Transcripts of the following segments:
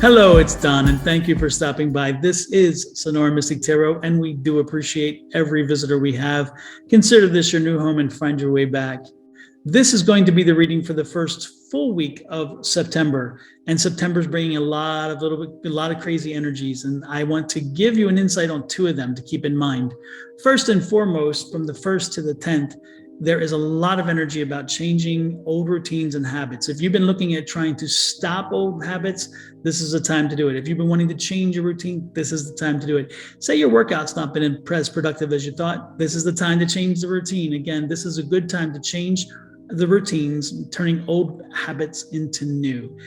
Hello, it's Don, and thank you for stopping by. This is Sonoran Mystic Tarot, and we do appreciate every visitor we have. Consider this your new home and find your way back. This is going to be the reading for the first full week of September, and September is bringing a lot of crazy energies, and I want to give you an insight on two of them to keep in mind. First and foremost, from the 1st to the 10th, there is a lot of energy about changing old routines and habits. If you've been looking at trying to stop old habits, this is the time to do it. If you've been wanting to change your routine, this is the time to do it. Say your workout's not been as productive as you thought, this is the time to change the routine. Again, this is a good time to change the routines, turning old habits into new.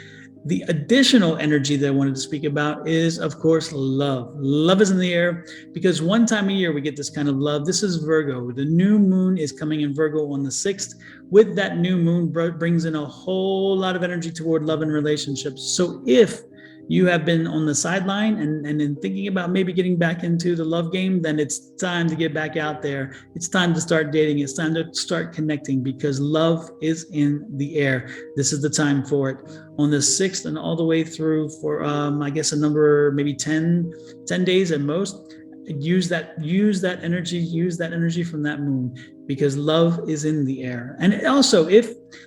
The additional energy that I wanted to speak about is, of course, love. Love is in the air because one time a year we get this kind of love. This is Virgo. The new moon is coming in Virgo on the 6th. With that new moon brings in a whole lot of energy toward love and relationships. So if you have been on the sideline and in thinking about maybe getting back into the love game, then it's time to get back out there. It's time to start dating. It's time to start connecting because love is in the air. This is the time for it. On the 6th and all the way through for, I guess, a number, maybe 10 days at most, use that energy from that moon because love is in the air. And also,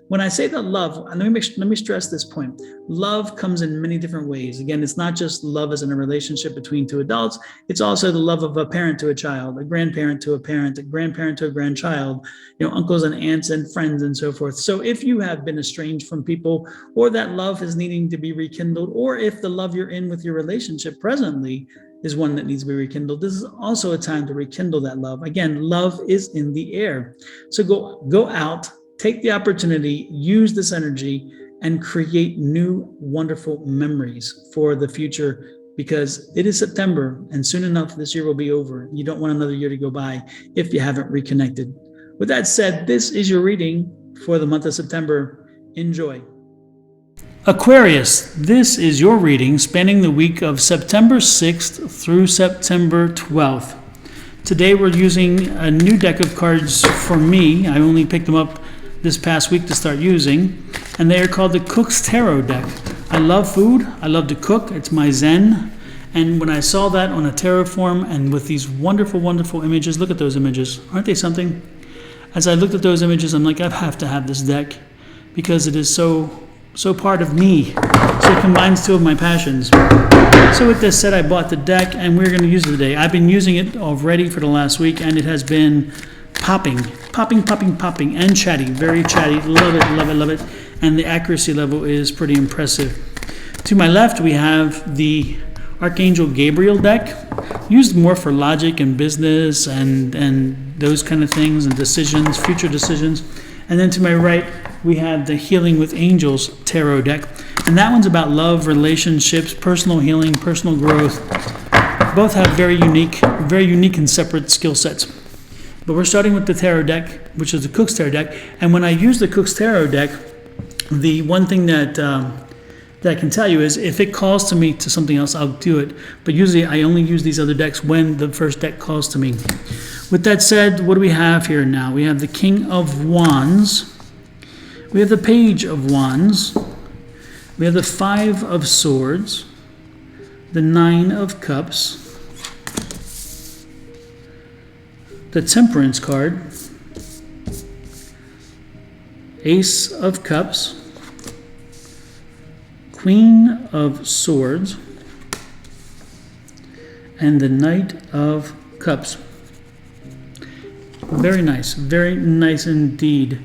when I say that love, let me stress this point. Love comes in many different ways. Again, it's not just love as in a relationship between two adults. It's also the love of a parent to a child, a grandparent to a parent, a grandparent to a grandchild, uncles and aunts and friends and so forth. So if you have been estranged from people, or that love is needing to be rekindled, or if the love you're in with your relationship presently is one that needs to be rekindled, this is also a time to rekindle that love. Again, love is in the air. So go out, take the opportunity, use this energy, and create new, wonderful memories for the future because it is September, and soon enough, this year will be over. You don't want another year to go by if you haven't reconnected. With that said, this is your reading for the month of September. Enjoy. Aquarius, this is your reading spanning the week of September 6th through September 12th. Today we're using a new deck of cards for me. I only picked them up this past week to start using, and they are called the Cook's Tarot deck. I love food. I love to cook. It's my zen. And when I saw that on a tarot form and with these wonderful, wonderful images, look at those images. Aren't they something? As I looked at those images, I'm like, I have to have this deck because it is so part of me. So it combines two of my passions. So with this said, I bought the deck and we're going to use it today. I've been using it already for the last week and it has been popping, and chatty, very chatty. Love it, love it, love it. And the accuracy level is pretty impressive. To my left, we have the Archangel Gabriel deck, used more for logic and business and those kind of things and decisions, future decisions. And then to my right, we have the Healing with Angels tarot deck. And that one's about love, relationships, personal healing, personal growth. Both have very unique and separate skill sets. But we're starting with the tarot deck, which is the Cook's Tarot deck. And when I use the Cook's Tarot deck, the one thing that I can tell you is if it calls to me to something else, I'll do it. But usually I only use these other decks when the first deck calls to me. With that said, what do we have here now? We have the King of Wands. We have the Page of Wands. We have the 5 of Swords. The 9 of Cups. The Temperance card. Ace of Cups. Queen of Swords. And the Knight of Cups. Very nice indeed.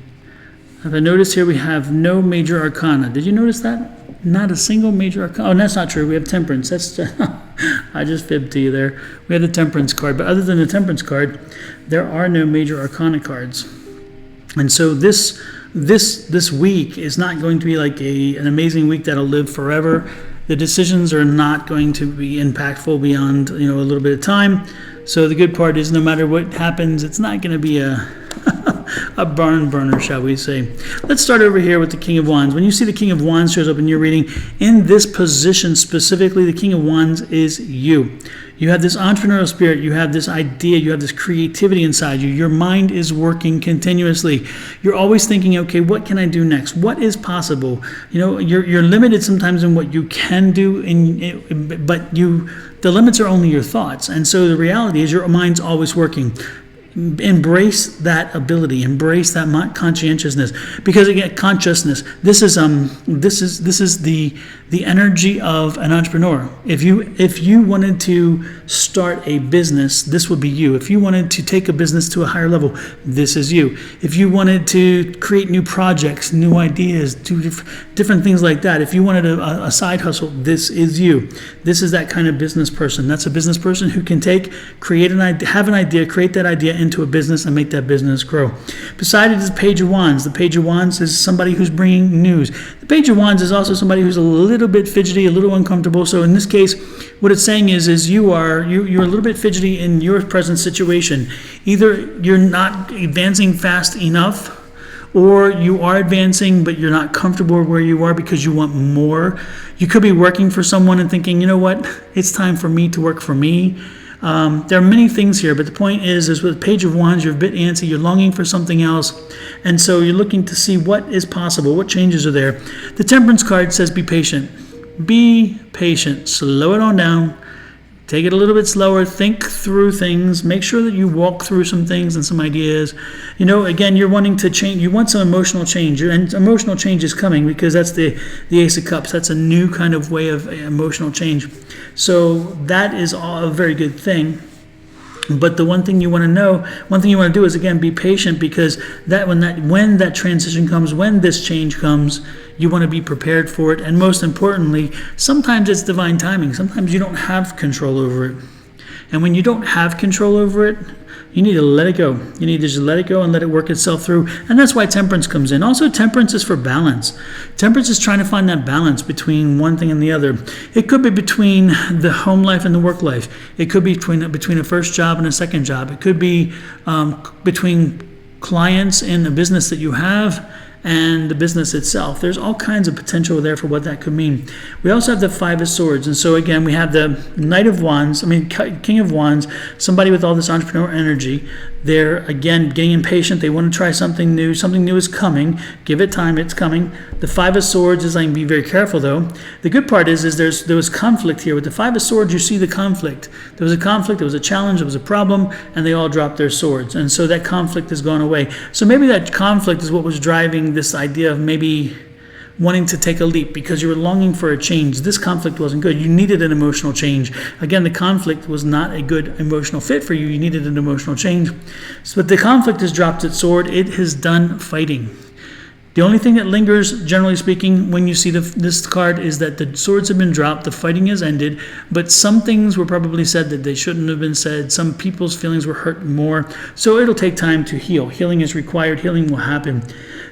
If I notice here, we have no major arcana. Did you notice that? Not a single major arcana. Oh, that's not true. We have Temperance. That's I just fibbed to you there. We have the Temperance card, but other than the Temperance card, there are no major arcana cards. And so this week is not going to be like an amazing week that'll live forever. The decisions are not going to be impactful beyond a little bit of time. So the good part is no matter what happens, it's not going to be a barn burner, shall we say. Let's start over here with the King of Wands. When you see the King of Wands shows up in your reading, in this position specifically, the King of Wands is you. You have this entrepreneurial spirit, you have this idea, you have this creativity inside you. Your mind is working continuously. You're always thinking, okay, what can I do next? What is possible? You know, you're limited sometimes in what you can do, but the limits are only your thoughts. And so the reality is your mind's always working. Embrace that ability, embrace that conscientiousness, because again, consciousness, this is the energy of an entrepreneur. If you wanted to start a business, this would be you. If you wanted to take a business to a higher level, this is you. If you wanted to create new projects, new ideas, do different things like that, if you wanted a side hustle, this is you. This is that kind of business person. That's a business person who can create an idea, have an idea, create that idea into a business and make that business grow. Beside it is the Page of Wands. The Page of Wands is somebody who's bringing news. The Page of Wands is also somebody who's a little bit fidgety, a little uncomfortable. So in this case, what it's saying is you're a little bit fidgety in your present situation. Either you're not advancing fast enough, or you are advancing but you're not comfortable where you are because you want more. You could be working for someone and thinking, you know what, it's time for me to work for me. There are many things here, but the point is with Page of Wands, you're a bit antsy, you're longing for something else, and so you're looking to see what is possible, what changes are there. The Temperance card says be patient. Be patient. Slow it on down. Take it a little bit slower. Think through things. Make sure that you walk through some things and some ideas. You know, again, you're wanting to change. You want some emotional change, and emotional change is coming because that's the Ace of Cups. That's a new kind of way of emotional change. So that is a very good thing. But the one thing you want to do is, again, be patient, because when that transition comes, when this change comes, you want to be prepared for it. And most importantly, sometimes it's divine timing. Sometimes you don't have control over it. And when you don't have control over it, you need to let it go. You need to just let it go and let it work itself through. And that's why Temperance comes in. Also, Temperance is for balance. Temperance is trying to find that balance between one thing and the other. It could be between the home life and the work life. It could be between a first job and a second job. It could be between clients in a business that you have and the business itself. There's all kinds of potential there for what that could mean. We also have the Five of Swords. And so again, we have the King of Wands, somebody with all this entrepreneurial energy. They're, again, getting impatient. They want to try something new. Something new is coming. Give it time. It's coming. The Five of Swords is like, be very careful, though. The good part is there was conflict here. With the Five of Swords, you see the conflict. There was a conflict. There was a challenge. There was a problem. And they all dropped their swords. And so that conflict has gone away. So maybe that conflict is what was driving this idea of maybe wanting to take a leap, because you were longing for a change. This conflict wasn't good. You needed an emotional change. Again, the conflict was not a good emotional fit for you. You needed an emotional change. But the conflict has dropped its sword. It has done fighting. The only thing that lingers, generally speaking, when you see this card is that the swords have been dropped, the fighting has ended, but some things were probably said that they shouldn't have been said. Some people's feelings were hurt more. So it'll take time to heal. Healing is required. Healing will happen.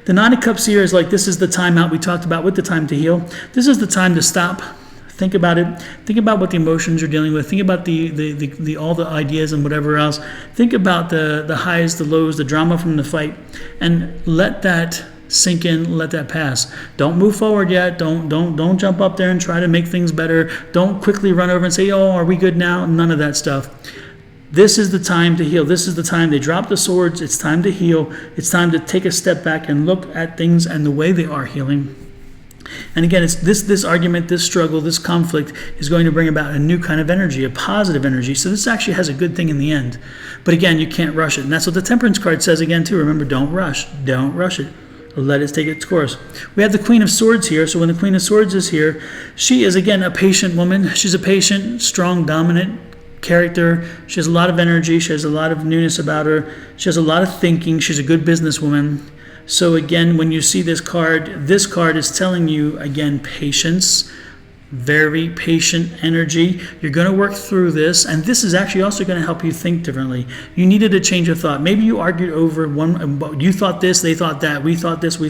The Nine of Cups here is like, this is the time out we talked about with the time to heal. This is the time to stop. Think about it. Think about what the emotions you're dealing with. Think about the all the ideas and whatever else. Think about the highs, the lows, the drama from the fight, and let that sink in. Let that pass. Don't move forward yet. Don't jump up there and try to make things better. Don't quickly run over and say, "Oh, are we good now?" None of that stuff. This is the time to heal. This is the time they drop the swords. It's time to heal. It's time to take a step back and look at things and the way they are healing. And again, it's this argument, this struggle, this conflict is going to bring about a new kind of energy, a positive energy. So this actually has a good thing in the end. But again, you can't rush it. And that's what the Temperance card says again too. Remember, don't rush. Don't rush it. Let it take its course. We have the Queen of Swords here. So when the Queen of Swords is here, she is, again, a patient woman. She's a patient, strong, dominant character. She has a lot of energy. She has a lot of newness about her. She has a lot of thinking. She's a good businesswoman. So again, when you see this card is telling you, again, patience, very patient energy. You're going to work through this, and this is actually also going to help you think differently. You needed a change of thought. Maybe you argued over one, you thought this, they thought that, we thought this,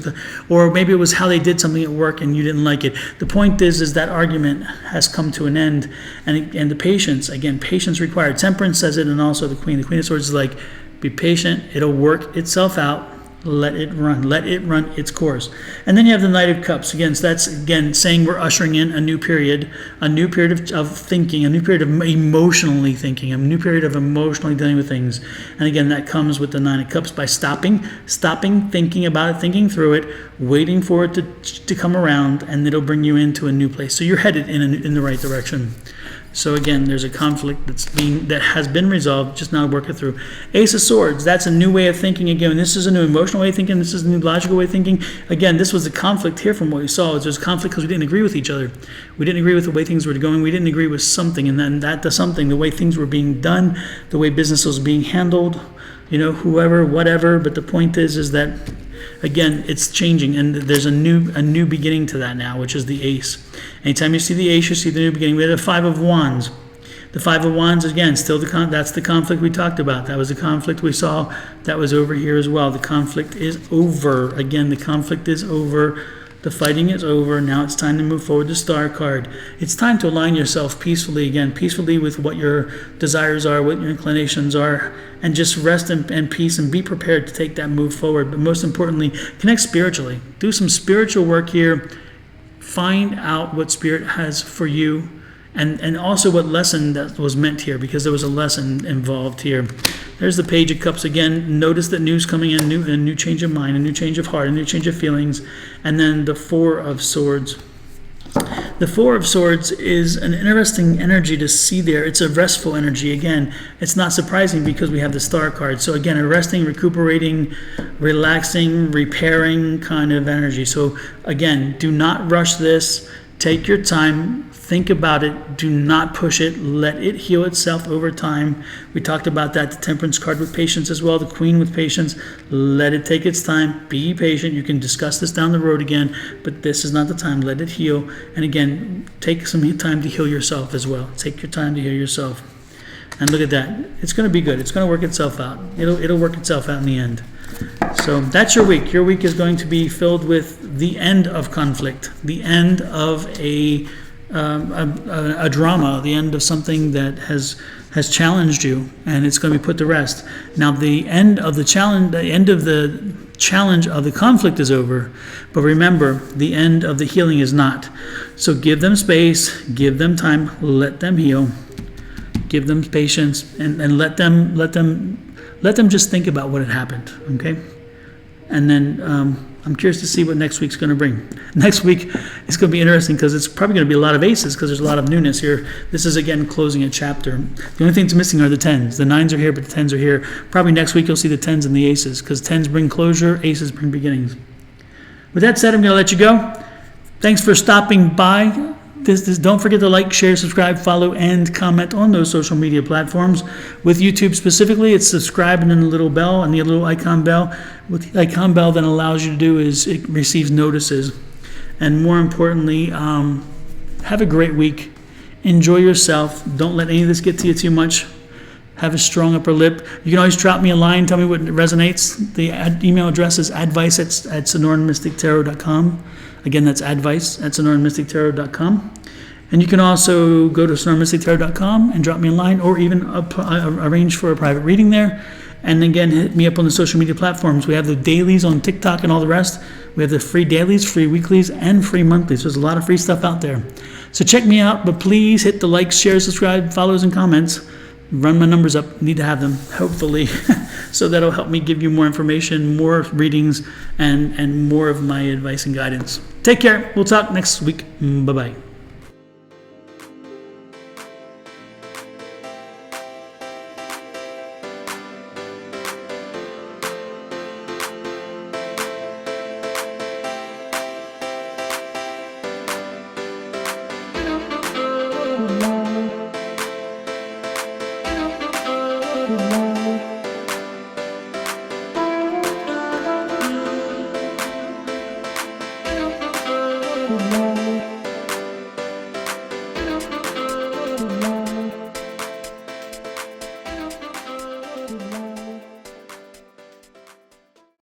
or maybe it was how they did something at work and you didn't like it. The point is that argument has come to an end, and the patience, again, patience required. Temperance says it, and also the Queen of Swords is like, be patient, it'll work itself out. Let it run. Let it run its course. And then you have the Knight of Cups. Again, so that's, again, saying we're ushering in a new period of thinking, a new period of emotionally thinking, a new period of emotionally dealing with things. And again, that comes with the Nine of Cups by stopping, thinking about it, thinking through it, waiting for it to come around, and it'll bring you into a new place. So you're headed in the right direction. So again, there's a conflict that has been resolved, just now work it through. Ace of Swords, that's a new way of thinking again. This is a new emotional way of thinking. This is a new logical way of thinking. Again, this was the conflict here from what we saw. There's conflict because we didn't agree with each other. We didn't agree with the way things were going. We didn't agree with something, and then that does something, the way things were being done, the way business was being handled, whoever, whatever. But the point is that, again, it's changing, and there's a new beginning to that now, which is the Ace. Anytime you see the Ace, you see the new beginning. We had the Five of Wands. The Five of Wands, again, still that's the conflict we talked about. That was the conflict we saw. That was over here as well. The conflict is over. Again, the conflict is over. The fighting is over. Now it's time to move forward. The Star card. It's time to align yourself peacefully again, peacefully with what your desires are, what your inclinations are, and just rest and peace and be prepared to take that move forward. But most importantly, connect spiritually. Do some spiritual work here. Find out what Spirit has for you, and also what lesson that was meant here, because there was a lesson involved here. There's the Page of Cups again. Notice that news coming in, a new change of mind, a new change of heart, a new change of feelings. And then the Four of Swords. The Four of Swords is an interesting energy to see there. It's a restful energy. Again, it's not surprising because we have the Star card. So again, a resting, recuperating, relaxing, repairing kind of energy. So again, do not rush this. Take your time. Think about it. Do not push it. Let it heal itself over time. We talked about that. The Temperance card with patience as well. The Queen with patience. Let it take its time. Be patient. You can discuss this down the road again, but this is not the time. Let it heal. And again, take some time to heal yourself as well. Take your time to heal yourself. And look at that. It's going to be good. It's going to work itself out. It'll work itself out in the end. So that's your week. Your week is going to be filled with the end of conflict, the end of a drama, the end of something that has challenged you, and it's going to be put to rest. Now, the end of the challenge of the conflict is over, but remember, the end of the healing is not. So give them space, give them time, let them heal, give them patience, and let them just think about what had happened. Okay, and then I'm curious to see what next week's going to bring. Next week is going to be interesting because it's probably going to be a lot of aces because there's a lot of newness here. This is, again, closing a chapter. The only things missing are the 10s. The 9s are here, but the 10s are here. Probably next week you'll see the 10s and the aces because 10s bring closure, aces bring beginnings. With that said, I'm going to let you go. Thanks for stopping by. Don't forget to like, share, subscribe, follow, and comment on those social media platforms. With YouTube specifically, it's subscribe and then the little bell and the little icon bell. What the icon bell then allows you to do is it receives notices. And more importantly, have a great week. Enjoy yourself. Don't let any of this get to you too much. Have a strong upper lip. You can always drop me a line, tell me what resonates. The email address is advice at sonoranmystictarot.com. Again, that's advice at sonoranmystictarot.com. And you can also go to sonoranmystictarot.com and drop me a line or even arrange for a private reading there. And again, hit me up on the social media platforms. We have the dailies on TikTok and all the rest. We have the free dailies, free weeklies, and free monthlies. There's a lot of free stuff out there. So check me out, but please hit the like, share, subscribe, follows, and comments. Run my numbers up. Need to have them, hopefully. So that'll help me give you more information, more readings, and more of my advice and guidance. Take care. We'll talk next week. Bye-bye.